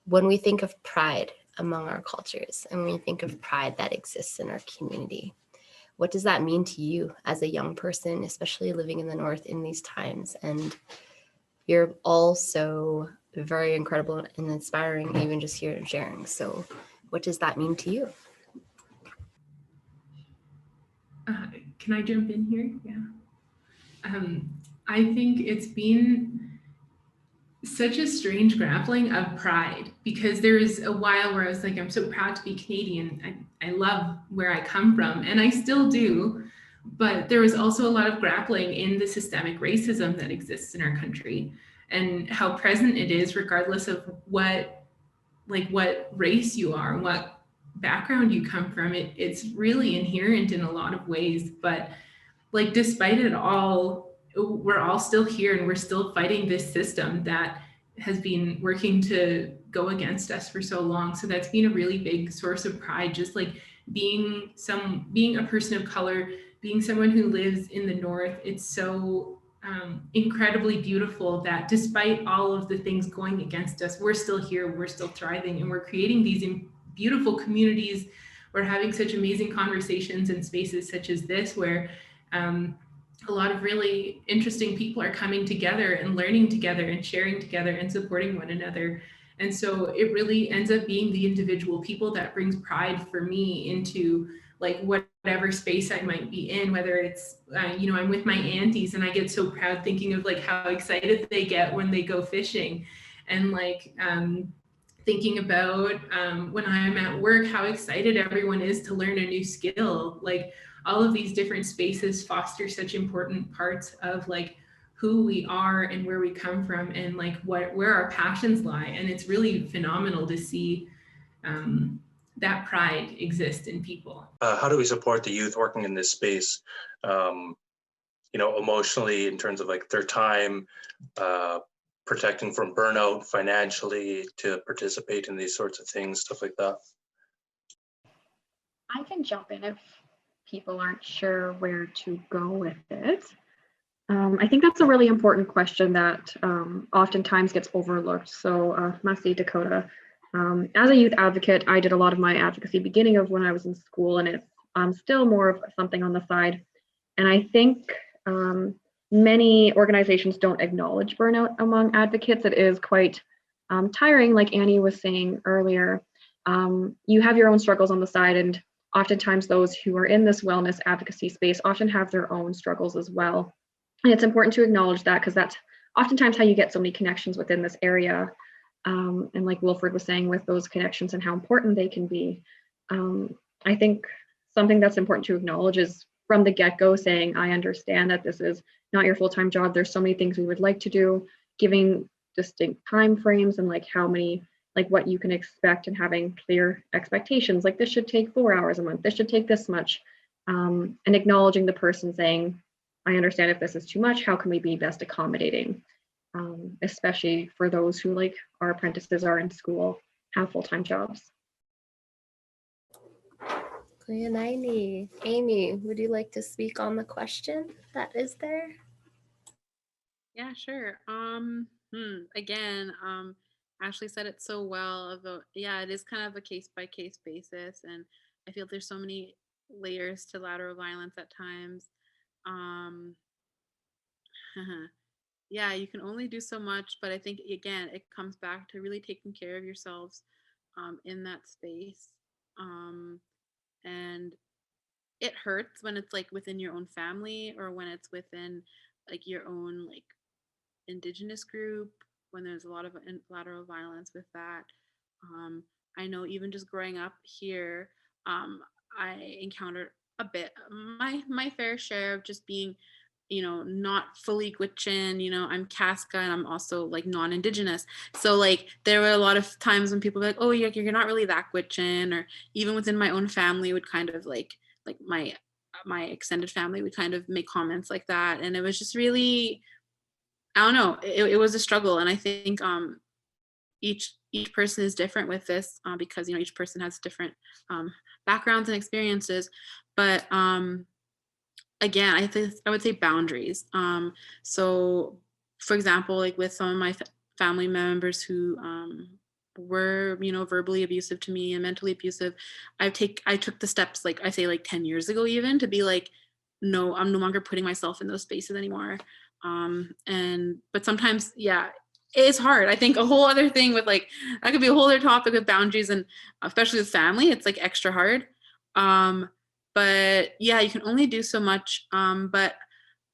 when we think of pride among our cultures and when we think of pride that exists in our community, what does that mean to you as a young person, especially living in the North in these times? And you're all so very incredible and inspiring, even just here and sharing. So what does that mean to you? Can I jump in here? Yeah. I think it's been such a strange grappling of pride, because there was a while where I was like, I'm so proud to be Canadian. I love where I come from, and I still do. But there was also a lot of grappling in the systemic racism that exists in our country, and how present it is, regardless of what race you are, what background you come from. It's really inherent in a lot of ways. But like, despite it all, we're all still here, and we're still fighting this system that has been working to go against us for so long. So that's been a really big source of pride, just like being a person of color, being someone who lives in the North. It's so incredibly beautiful that despite all of the things going against us, we're still here, we're still thriving, and we're creating these beautiful communities. We're having such amazing conversations in spaces such as this, where um, a lot of really interesting people are coming together and learning together and sharing together and supporting one another. And so it really ends up being the individual people that brings pride for me into like whatever space I might be in, whether it's, I'm with my aunties, and I get so proud thinking of like how excited they get when they go fishing. And like, thinking about when I'm at work, how excited everyone is to learn a new skill. Like, all of these different spaces foster such important parts of like who we are and where we come from, and like where our passions lie. And it's really phenomenal to see that pride exist in people. How do we support the youth working in this space, emotionally, in terms of like their time, protecting from burnout, financially, to participate in these sorts of things, stuff like that? I can jump in if people aren't sure where to go with it. I think that's a really important question that oftentimes gets overlooked. So, Masi, Dakota, as a youth advocate, I did a lot of my advocacy beginning of when I was in school, and it's still more of something on the side. And I think many organizations don't acknowledge burnout among advocates. It is quite tiring, like Annie was saying earlier. You have your own struggles on the side, and oftentimes those who are in this wellness advocacy space often have their own struggles as well. And it's important to acknowledge that, because that's oftentimes how you get so many connections within this area. And like Wilfred was saying, with those connections and how important they can be. I think something that's important to acknowledge is from the get-go saying, I understand that this is not your full-time job. There's so many things we would like to do, giving distinct time frames and like how many, like what you can expect, and having clear expectations. Like, this should take 4 hours a month, this should take this much. And acknowledging the person saying, I understand if this is too much, how can we be best accommodating? Especially for those who, like our apprentices, are in school, have full-time jobs. Amy, would you like to speak on the question that is there? Yeah, sure. Again, Ashley said it so well about, yeah, it is kind of a case by case basis, and I feel there's so many layers to lateral violence at times. Yeah, you can only do so much, but I think again it comes back to really taking care of yourselves in that space. And it hurts when it's like within your own family, or when it's within like your own like Indigenous group, when there's a lot of lateral violence with that. I know even just growing up here, I encountered a bit my fair share of just being, not fully Gwich'in. I'm Casca, and I'm also like non-Indigenous. So like there were a lot of times when people were like, oh, you're not really that Gwich'in, or even within my own family would kind of like my extended family would kind of make comments like that. And it was just really, I don't know, it was a struggle. And I think each person is different with this, because each person has different backgrounds and experiences. But again, I would say boundaries. So for example, like with some of my family members who were, you know, verbally abusive to me and mentally abusive, I took the steps, like I say, like 10 years ago even, to be like, no, I'm no longer putting myself in those spaces anymore. But sometimes, yeah, it's hard. I think a whole other thing with like, that could be a whole other topic with boundaries, and especially with family, it's like extra hard. But yeah, you can only do so much. But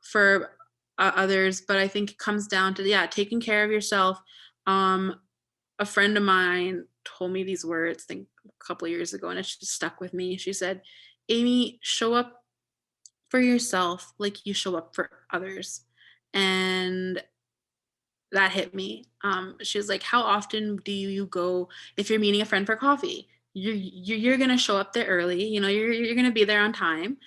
for others, but I think it comes down to, yeah, taking care of yourself. A friend of mine told me these words, I think a couple of years ago, and it just stuck with me. She said, Amy, show up for yourself like you show up for others. And that hit me. She was like, how often do you go, if you're meeting a friend for coffee, you're going to show up there early, you know, you're going to be there on time.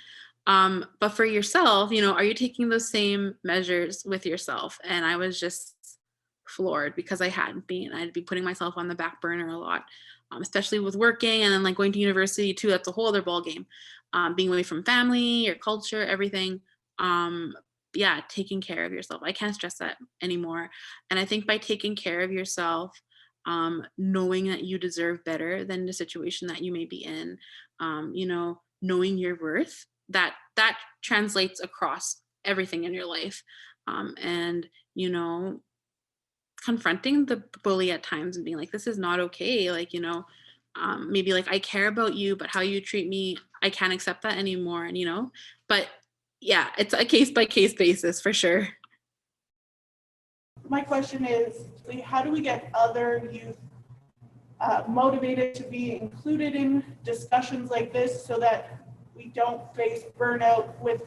But for yourself, you know, are you taking those same measures with yourself? And I was just floored, because I hadn't been. I'd be putting myself on the back burner a lot, especially with working, and then like going to university too. That's a whole other ball game. Being away from family, your culture, everything. Yeah, taking care of yourself. I can't stress that anymore. And I think by taking care of yourself, knowing that you deserve better than the situation that you may be in, you know, knowing your worth, that translates across everything in your life. And, you know, confronting the bully at times and being like, this is not okay. Like, you know, maybe like, I care about you, but how you treat me, I can't accept that anymore. And, you know, but yeah, it's a case by case basis for sure. My question is, how do we get other youth motivated to be included in discussions like this so that we don't face burnout with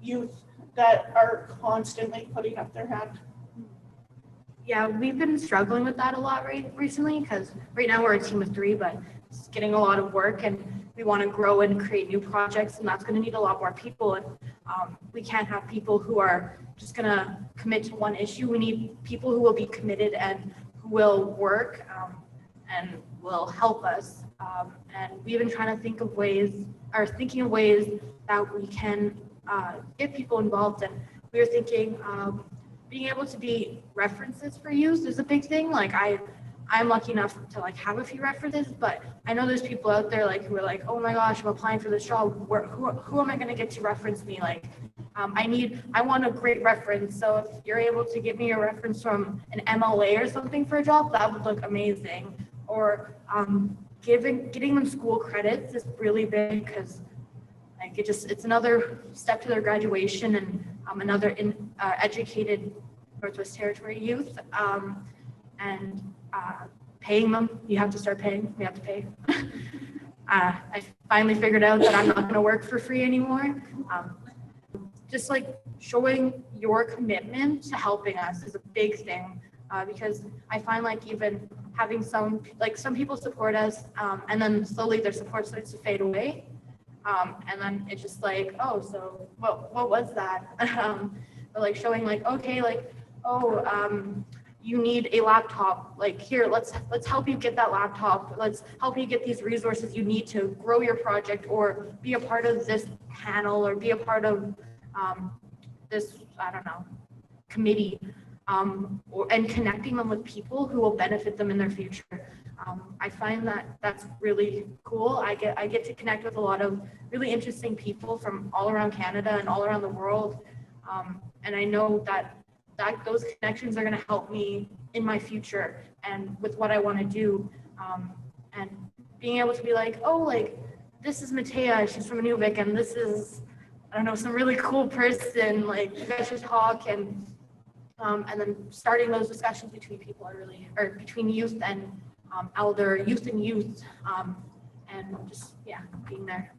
youth that are constantly putting up their hand? Yeah, we've been struggling with that a lot recently, because right now we're a team of 3, but it's getting a lot of work, and we want to grow and create new projects, and that's going to need a lot more people. And we can't have people who are just going to commit to one issue. We need people who will be committed and who will work and will help us. And we've been trying to thinking of ways that we can get people involved. And we were thinking being able to be references for youth is a big thing. Like I'm lucky enough to like have a few references, but I know there's people out there like who are like, oh my gosh, I'm applying for this job. Who am I going to get to reference me? Like, I want a great reference. So if you're able to give me a reference from an MLA or something for a job, that would look amazing. Or getting them school credits is really big, because like it's another step to their graduation, and another educated Northwest Territory youth, and paying them. You have to start paying. We have to pay. I finally figured out that I'm not going to work for free anymore. Just like showing your commitment to helping us is a big thing, because I find like even having some people support us, and then slowly their support starts to fade away. And then it's just like, oh, so what was that? But like showing like, okay, like, oh, you need a laptop, like here, let's help you get that laptop. Let's help you get these resources you need to grow your project, or be a part of this panel, or be a part of this, I don't know, committee, and connecting them with people who will benefit them in their future. I find that that's really cool. I get to connect with a lot of really interesting people from all around Canada and all around the world. And I know that those connections are going to help me in my future and with what I want to do. And being able to be like, oh, like, this is Matea, she's from Inuvik, and this is, I don't know, some really cool person, like, you guys should talk. And then starting those discussions between people between youth and elder, youth and youth, and just, yeah, being there.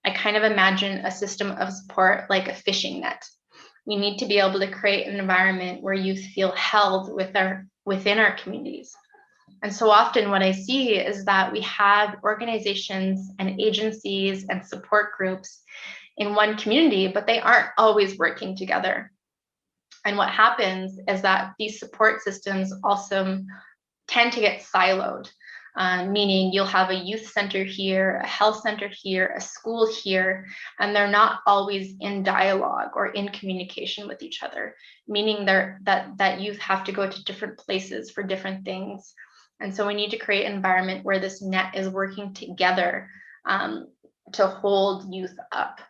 I kind of imagine a system of support like a fishing net. We need to be able to create an environment where youth feel held within our communities. And so often what I see is that we have organizations and agencies and support groups in one community, but they aren't always working together. And what happens is that these support systems also tend to get siloed, meaning you'll have a youth center here, a health center here, a school here, and they're not always in dialogue or in communication with each other, meaning that youth have to go to different places for different things. And so we need to create an environment where this net is working together to hold youth up.